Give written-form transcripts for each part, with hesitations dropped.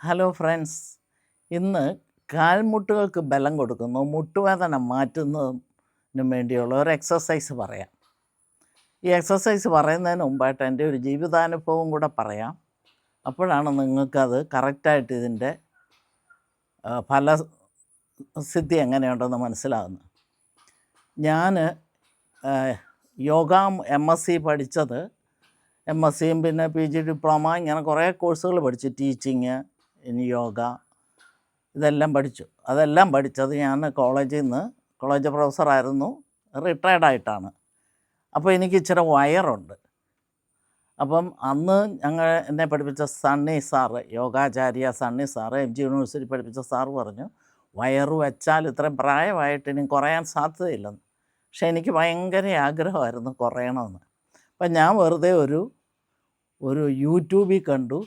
Hello friends, ഇന്ന് കാൽമുട്ടുകൾക്ക് ബലം കൊടുക്കുന്നു, മുട്ടുവേദന മാറ്റുന്നതിനും വേണ്ടിയുള്ള ഒരു എക്സസൈസ് പറയാം. ഈ എക്സസൈസ് പറയുന്നതിന് മുമ്പായിട്ട് എൻ്റെ ഒരു ജീവിതാനുഭവം കൂടെ പറയാം. അപ്പോഴാണ് നിങ്ങൾക്കത് കറക്റ്റായിട്ട് ഇതിൻ്റെ ഫലസിദ്ധി എങ്ങനെയുണ്ടെന്ന് മനസ്സിലാകുന്നത്. ഞാൻ യോഗ MSc പഠിച്ചത്, MScയും പിന്നെ PG ഡിപ്ലോമ, ഇങ്ങനെ കുറേ കോഴ്സുകൾ പഠിച്ചു. ടീച്ചിങ്, ഇനി യോഗ, ഇതെല്ലാം പഠിച്ചു. അതെല്ലാം പഠിച്ചത് ഞാൻ കോളേജ് പ്രൊഫസറായിരുന്നു, റിട്ടയർഡായിട്ടാണ്. അപ്പോൾ എനിക്ക് ഇച്ചിരി വയറുണ്ട്. അപ്പം അന്ന് എന്നെ പഠിപ്പിച്ച സണ്ണി സാറ്, യോഗാചാര്യ സണ്ണി സാറ്, MG യൂണിവേഴ്സിറ്റി പഠിപ്പിച്ച സാറ് പറഞ്ഞു, വയറ് വെച്ചാൽ ഇത്രയും പ്രായമായിട്ട് ഇനി കുറയാൻ സാധ്യതയില്ലെന്ന്. പക്ഷേ എനിക്ക് ഭയങ്കര ആഗ്രഹമായിരുന്നു കുറയണമെന്ന്. അപ്പം ഞാൻ വെറുതെ ഒരു യൂട്യൂബിൽ കണ്ടു,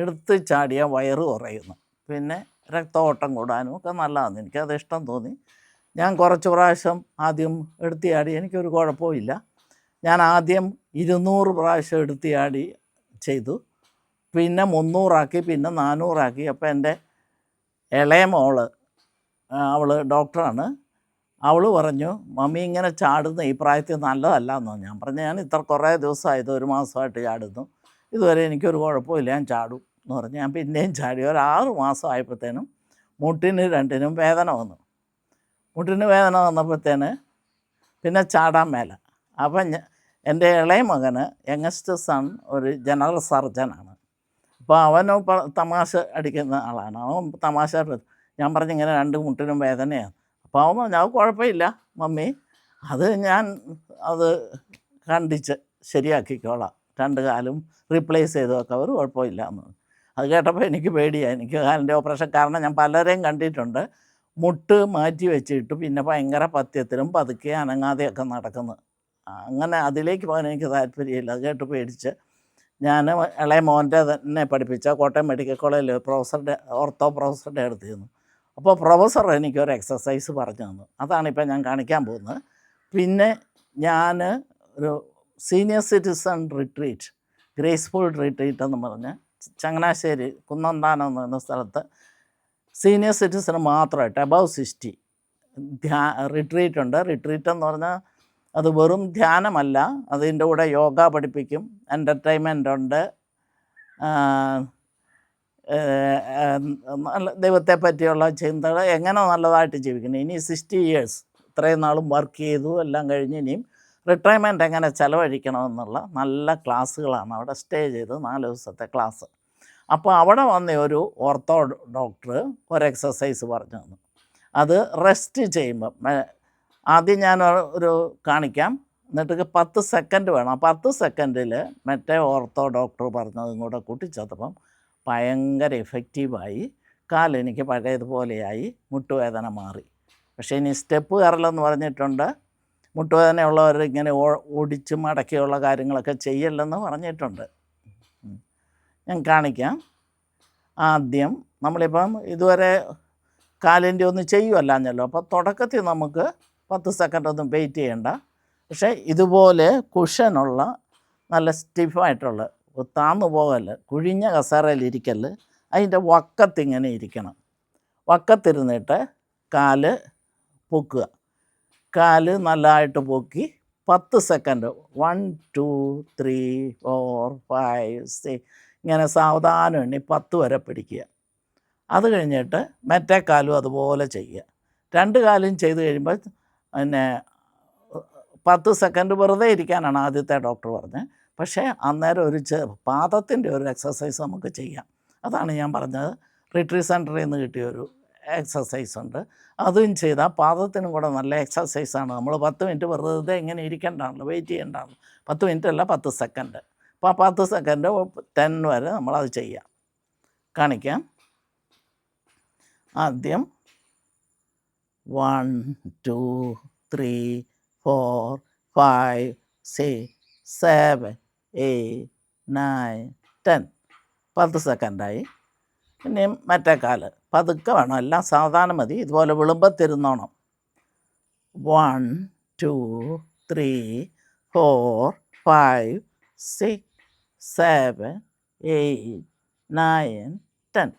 എടുത്ത് ചാടിയാൽ വയറ് കുറയുന്നു, പിന്നെ രക്തഓട്ടം കൂടാനും ഒക്കെ നല്ലതാണ്. എനിക്കത് ഇഷ്ടം തോന്നി. ഞാൻ കുറച്ച് പ്രാവശ്യം ആദ്യം എടുത്ത് ചാടി, എനിക്കൊരു കുഴപ്പമില്ല. ഞാൻ ആദ്യം 200 പ്രാവശ്യം എടുത്ത് ചാടി ചെയ്തു, പിന്നെ 300 പിന്നെ 400. അപ്പോൾ എൻ്റെ ഇളയ മോള്, അവൾ ഡോക്ടറാണ്, അവൾ പറഞ്ഞു, മമ്മി ഇങ്ങനെ ചാടുന്ന ഈ പ്രായത്തിൽ നല്ലതല്ല എന്നോ. ഞാൻ പറഞ്ഞു, ഞാൻ കുറേ ദിവസമായത്, 1 മാസമായിട്ട് ചാടുന്നു, ഇതുവരെ എനിക്കൊരു കുഴപ്പമില്ല, ഞാൻ ചാടും എന്ന് പറഞ്ഞ് ഞാൻ പിന്നെയും ചാടി. ഒരു 6 മാസം ആയപ്പോഴത്തേനും മുട്ടിന് രണ്ടിനും വേദന വന്നു. മുട്ടിന് വേദന വന്നപ്പോഴത്തേന് പിന്നെ ചാടാൻ മേല. അപ്പം എൻ്റെ ഇളയ മകന്, യങ്ങസ്റ്റ് സൺ, ഒരു ജനറൽ സർജനാണ്. അപ്പോൾ അവന് തമാശ അടിക്കുന്ന ആളാണ്. അവൻ തമാശ, ഞാൻ പറഞ്ഞു ഇങ്ങനെ 2 മുട്ടിനും വേദനയാണ്. അപ്പോൾ അവൻ പറഞ്ഞു, അത് കുഴപ്പമില്ല മമ്മി, ഞാൻ കണ്ടിച്ച് ശരിയാക്കിക്കോളാം, 2 കാലും റീപ്ലേസ് ചെയ്ത് വെക്കാം, ഒരു കുഴപ്പമില്ല എന്ന്. അത് കേട്ടപ്പോൾ എനിക്ക് പേടിയായി. എനിക്ക് കാലിൻ്റെ ഓപ്പറേഷൻ, കാരണം ഞാൻ പലരെയും കണ്ടിട്ടുണ്ട്, മുട്ട് മാറ്റി വെച്ചിട്ട് പിന്നെ ഭയങ്കര പഥ്യത്തിലും പതുക്കെ അനങ്ങാതെയൊക്കെ നടക്കുന്നു. അങ്ങനെ അതിലേക്ക് പോകാൻ എനിക്ക് താല്പര്യമില്ല. അത് കേട്ട് പേടിച്ച് ഞാൻ ഇളയ മോൻ്റെ തന്നെ പഠിപ്പിച്ച കോട്ടയം മെഡിക്കൽ കോളേജിൽ ഓർത്തോ പ്രൊഫസറുടെ അടുത്ത് ചെന്നു. അപ്പോൾ പ്രൊഫസർ എനിക്കൊരു എക്സസൈസ് പറഞ്ഞു തന്നു. അതാണിപ്പോൾ ഞാൻ കാണിക്കാൻ പോകുന്നത്. പിന്നെ ഞാൻ ഒരു senior citizen retreat, graceful retreat എന്ന് പറഞ്ഞ് ചങ്ങനാശ്ശേരി കുന്നന്താനം എന്ന സ്ഥലത്ത് സീനിയർ സിറ്റിസന് മാത്രമായിട്ട് അബവ് 60 റിട്രീറ്റ് ഉണ്ട്. റിട്രീറ്റ് എന്ന് പറഞ്ഞാൽ അത് വെറും ധ്യാനമല്ല, അതിൻ്റെ കൂടെ യോഗ പഠിപ്പിക്കും, എൻ്റർടൈൻമെൻ്റ് ഉണ്ട്, ദൈവത്തെ പറ്റിയുള്ള ചിന്തകൾ, എങ്ങനെ നല്ലതായിട്ട് ജീവിക്കണം. ഇനി 60 ഇയേഴ്സ് ഇത്രയും നാളും വർക്ക് ചെയ്തു എല്ലാം കഴിഞ്ഞ് ഇനിയും റിട്ടയർമെൻറ്റ് എങ്ങനെ ചിലവഴിക്കണമെന്നുള്ള നല്ല ക്ലാസ്സുകളാണ് അവിടെ സ്റ്റേ ചെയ്ത് 4 ദിവസത്തെ ക്ലാസ്. അപ്പോൾ അവിടെ വന്ന ഒരു ഓർത്തോ ഡോക്ടർ ഒരു എക്സസൈസ് പറഞ്ഞു തന്നു. അത് റെസ്റ്റ് ചെയ്യുമ്പം, ആദ്യം ഞാൻ കാണിക്കാം, എന്നിട്ട് 10 സെക്കൻഡ് വേണം. 10 സെക്കൻഡിൽ മറ്റേ ഓർത്തോ ഡോക്ടർ പറഞ്ഞതും കൂടെ കൂട്ടിച്ചേർത്തപ്പം ഭയങ്കര എഫക്റ്റീവായി. കാലെനിക്ക് പഴയതുപോലെയായി, മുട്ടുവേദന മാറി. പക്ഷേ ഇനി സ്റ്റെപ്പ് കയറലെന്ന് പറഞ്ഞിട്ടുണ്ട്, മുട്ടുവേദനയുള്ളവർ ഇങ്ങനെ ഓടിച്ച് മടക്കിയുള്ള കാര്യങ്ങളൊക്കെ ചെയ്യല്ലെന്ന് പറഞ്ഞിട്ടുണ്ട്. ഞാൻ കാണിക്കാം. ആദ്യം നമ്മളിപ്പം ഇതുവരെ കാലിൻ്റെ ഒന്നും ചെയ്യുമല്ലാഞ്ഞല്ലോ, അപ്പോൾ തുടക്കത്തിൽ നമുക്ക് 10 സെക്കൻഡ് ഒന്നും വെയിറ്റ് ചെയ്യണ്ട. പക്ഷേ ഇതുപോലെ കുഷനുള്ള നല്ല സ്റ്റിഫായിട്ടുള്ള, താന്നു പോകല്, കുഴിഞ്ഞ കസേരയിലിരിക്കല്, അതിൻ്റെ വക്കത്തിങ്ങനെ ഇരിക്കണം. വക്കത്തിരുന്നിട്ട് കാല് പൊക്കുക, കാല് നല്ലതായിട്ട് പൊക്കി 10 സെക്കൻഡ് 1 2 3 4 5 6 ഇങ്ങനെ സാവധാനം എണ്ണി 10 വരെ പിടിക്കുക. അത് കഴിഞ്ഞിട്ട് മറ്റേ കാലും അതുപോലെ ചെയ്യുക. 2 കാലും ചെയ്ത് കഴിയുമ്പോൾ പിന്നെ 10 സെക്കൻഡ് വെറുതെ ഇരിക്കാനാണ് ആദ്യത്തെ ഡോക്ടർ പറഞ്ഞത്. പക്ഷേ അന്നേരം ഒരു പാദത്തിൻ്റെ ഒരു എക്സസൈസ് നമുക്ക് ചെയ്യാം. അതാണ് ഞാൻ പറഞ്ഞത്. റിട്രീറ്റ് സെൻറ്ററിൽ നിന്ന് കിട്ടിയൊരു എക്സസൈസ് ഉണ്ട്, അതും ചെയ്താൽ പാദത്തിനും കൂടെ നല്ല എക്സസൈസാണ്. നമ്മൾ 10 മിനിറ്റ് വെറുതെ ഇങ്ങനെ ഇരിക്കേണ്ടതാണല്ലോ, വെയിറ്റ് ചെയ്യേണ്ടതാണല്ലോ. 10 മിനിറ്റ് അല്ല, 10 സെക്കൻഡ്. അപ്പോൾ 10 സെക്കൻഡ് 10 വരെ നമ്മളത് ചെയ്യാം. കാണിക്കാം. ആദ്യം 1 2 3 4 5 6 7 8 9 10. 10 സെക്കൻഡായി. പിന്നെയും മറ്റേ കാല് പതുക്കെ വേണം, എല്ലാം സാവധാനം മതി, ഇതുപോലെ വിളുമ്പത്തിരുന്നോണം. 1 2 3 4 5 6 7 8 9 10.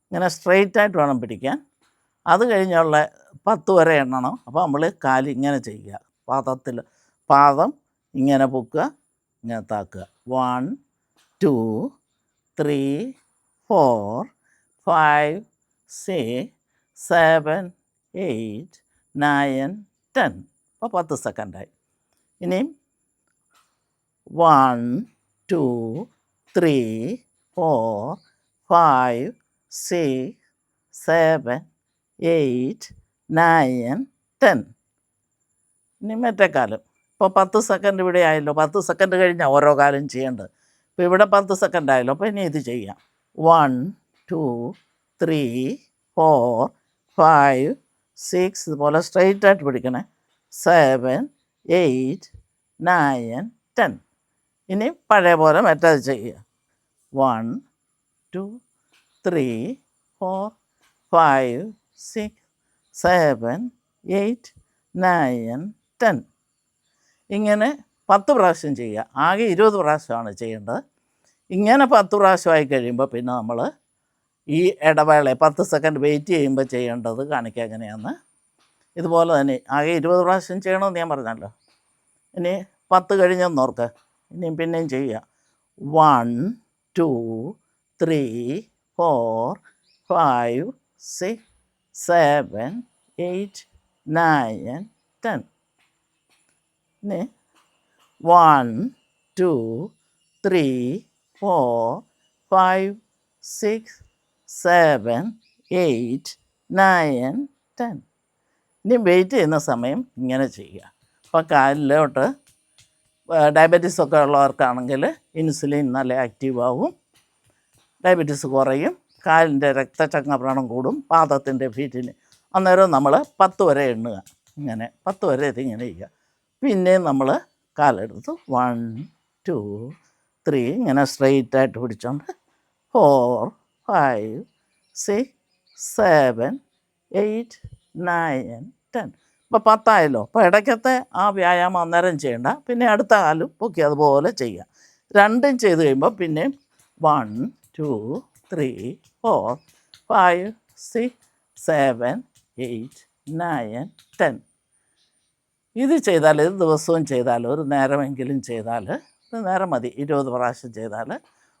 ഇങ്ങനെ സ്ട്രെയിറ്റ് ആയിട്ട് വേണം പിടിക്കാൻ. അത് കഴിഞ്ഞുള്ള 10 വരെ എണ്ണണം. അപ്പോൾ നമ്മൾ കാല് ഇങ്ങനെ ചെയ്യുക, പാദം ഇങ്ങനെ പൊക്കുക, ഇങ്ങനെ താക്കുക. 1 2 3 4 5 6 7 8 9 10. അപ്പോൾ 10 സെക്കൻഡായി. ഇനിയും 1 2 3 4 5 6 7 8 9 10. ഇനി മറ്റേ കാലം. ഇപ്പോൾ 10 സെക്കൻഡ് ഇവിടെ ആയല്ലോ. 10 സെക്കൻഡ് കഴിഞ്ഞാൽ ഓരോ കാലം ചെയ്യേണ്ടത്. ഇപ്പോൾ ഇവിടെ 10 സെക്കൻഡ് ആയല്ലോ. അപ്പോൾ ഇനി ഇത് ചെയ്യാം. 1 2 3 4 5 6 ഇതുപോലെ സ്ട്രെയിറ്റ് ആയിട്ട് പിടിക്കണേ. 7 8 9 10. ഇനി പഴയ പോലെ മറ്റേത് ചെയ്യുക. 1 2 3 4 5 6 7 8 9 10. ഇങ്ങനെ 10 പ്രാവശ്യം ചെയ്യുക. ആകെ 20 പ്രാവശ്യമാണ് ചെയ്യേണ്ടത്. ഇങ്ങനെ 10 പ്രാവശ്യമായി കഴിയുമ്പോൾ പിന്നെ നമ്മൾ ഈ ഇടവേള 10 സെക്കൻഡ് വെയിറ്റ് ചെയ്യുമ്പോൾ ചെയ്യേണ്ടത് കാണിക്കുക എങ്ങനെയാണെന്ന്. ഇതുപോലെ തന്നെ ആകെ 20 പ്രാവശ്യം ചെയ്യണമെന്ന് ഞാൻ പറഞ്ഞല്ലോ. ഇനി 10 കഴിഞ്ഞെന്ന് ഓർക്ക്. ഇനിയും പിന്നെയും ചെയ്യുക. 1 2 3 4 5 6 7 8 9 10. ഇനി 1 2 3 4 5 6 7 8 9 10. ഇനി വെയിറ്റ് ചെയ്യുന്ന സമയം ഇങ്ങനെ ചെയ്യുക. അപ്പോൾ കാലിലോട്ട് ഡയബറ്റീസ് ഒക്കെ ഉള്ളവർക്കാണെങ്കിൽ ഇൻസുലിൻ നല്ല ആക്റ്റീവ് ആവും, ഡയബറ്റീസ് കുറയും, കാലിൻ്റെ രക്തചംക്രമണം കൂടും, പാദത്തിൻ്റെ ഫീറ്റിന്. അന്നേരം നമ്മൾ 10 വരെ എണ്ണുക. ഇങ്ങനെ 10 വരെ ഇതിങ്ങനെ ചെയ്യുക. പിന്നെയും നമ്മൾ കാലെടുത്ത് 1 2 3 ഇങ്ങനെ സ്ട്രെയിറ്റ് ആയിട്ട് പിടിച്ചോണ്ട് 4 5 6 7 8 9 10. ഇപ്പോൾ 10 ആയല്ലോ. അപ്പോൾ ഇടയ്ക്കത്തെ ആ വ്യായാമം അന്നേരം ചെയ്യണ്ട. പിന്നെ അടുത്ത കാലും പൊക്കി അതുപോലെ ചെയ്യുക. രണ്ടും ചെയ്ത് കഴിയുമ്പോൾ പിന്നെ 1 2 3 4 5 6 7 8 9 10. ഇത് ചെയ്താൽ, ഇത് ദിവസവും ചെയ്താൽ, ഒരു നേരമെങ്കിലും ചെയ്താൽ, ഇത് നേരം മതി, 20 പ്രാവശ്യം ചെയ്താൽ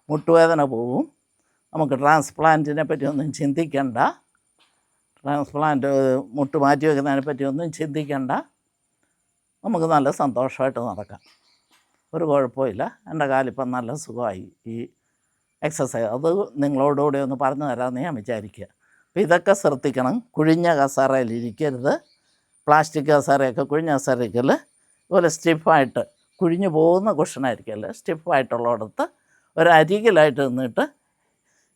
മുട്ടുവേദന പോവും. നമുക്ക് ട്രാൻസ്പ്ലാന്റിനെ പറ്റി ഒന്നും ചിന്തിക്കണ്ട. ട്രാൻസ്പ്ലാന്റ് മുട്ട് മാറ്റി വയ്ക്കുന്നതിനെ പറ്റി ഒന്നും ചിന്തിക്കണ്ട. നമുക്ക് നല്ല സന്തോഷമായിട്ട് നടക്കാം. ഒരു കുഴപ്പമില്ല. എൻ്റെ കാലിപ്പം നല്ല സുഖമായി ഈ എക്സസൈസ്. അത് നിങ്ങളോടുകൂടി ഒന്ന് പറഞ്ഞു തരാമെന്ന് ഞാൻ വിചാരിക്കുക. അപ്പോൾ ഇതൊക്കെ ശ്രദ്ധിക്കണം. കുഴിഞ്ഞ കസേരയിൽ ഇരിക്കരുത്. പ്ലാസ്റ്റിക് കസേരയൊക്കെ കുഴിഞ്ഞ കസേരയ്ക്കൽ ഇതുപോലെ സ്റ്റിഫായിട്ട് കുഴിഞ്ഞു പോകുന്ന കുഷനായിരിക്കല്ലേ, സ്റ്റിഫായിട്ടുള്ളിടത്ത് ഒരരികിലായിട്ട് നിന്നിട്ട്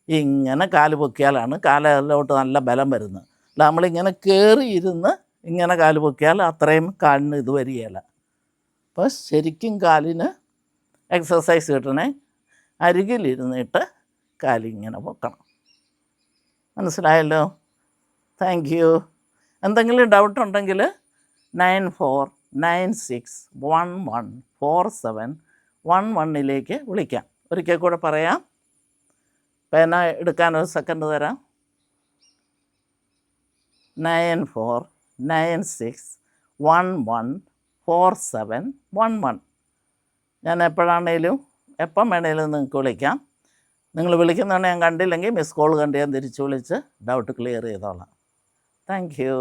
ഇങ്ങനെ കാല് പൊക്കിയാലാണ് കാലിലോട്ട് നല്ല ബലം വരുന്നത്. അല്ല നമ്മളിങ്ങനെ കയറിയിരുന്ന് ഇങ്ങനെ കാല് പൊക്കിയാൽ അത്രയും കാലിന് ഇത് വരികയില്ല. അപ്പോൾ ശരിക്കും കാലിന് എക്സസൈസ് കിട്ടണേ അരികിലിരുന്നിട്ട് കാലിങ്ങനെ പൊക്കണം. മനസ്സിലായല്ലോ? Thank you. എന്തെങ്കിലും ഡൗട്ട് ഉണ്ടെങ്കിൽ 9496114711 വിളിക്കാം. ഒരിക്കൽ കൂടെ പറയാം. പേന എടുക്കാനൊരു സെക്കൻഡ് തരാം. 9496114711. ഞാൻ എപ്പോഴാണേലും എപ്പം വേണേലും നിങ്ങൾക്ക് വിളിക്കാം. നിങ്ങൾ വിളിക്കുന്നതാണ് ഞാൻ കണ്ടില്ലെങ്കിൽ മിസ് കോൾ കണ്ട് ഞാൻ തിരിച്ച് വിളിച്ച് ഡൗട്ട് ക്ലിയർ ചെയ്തോളാം. Thank you.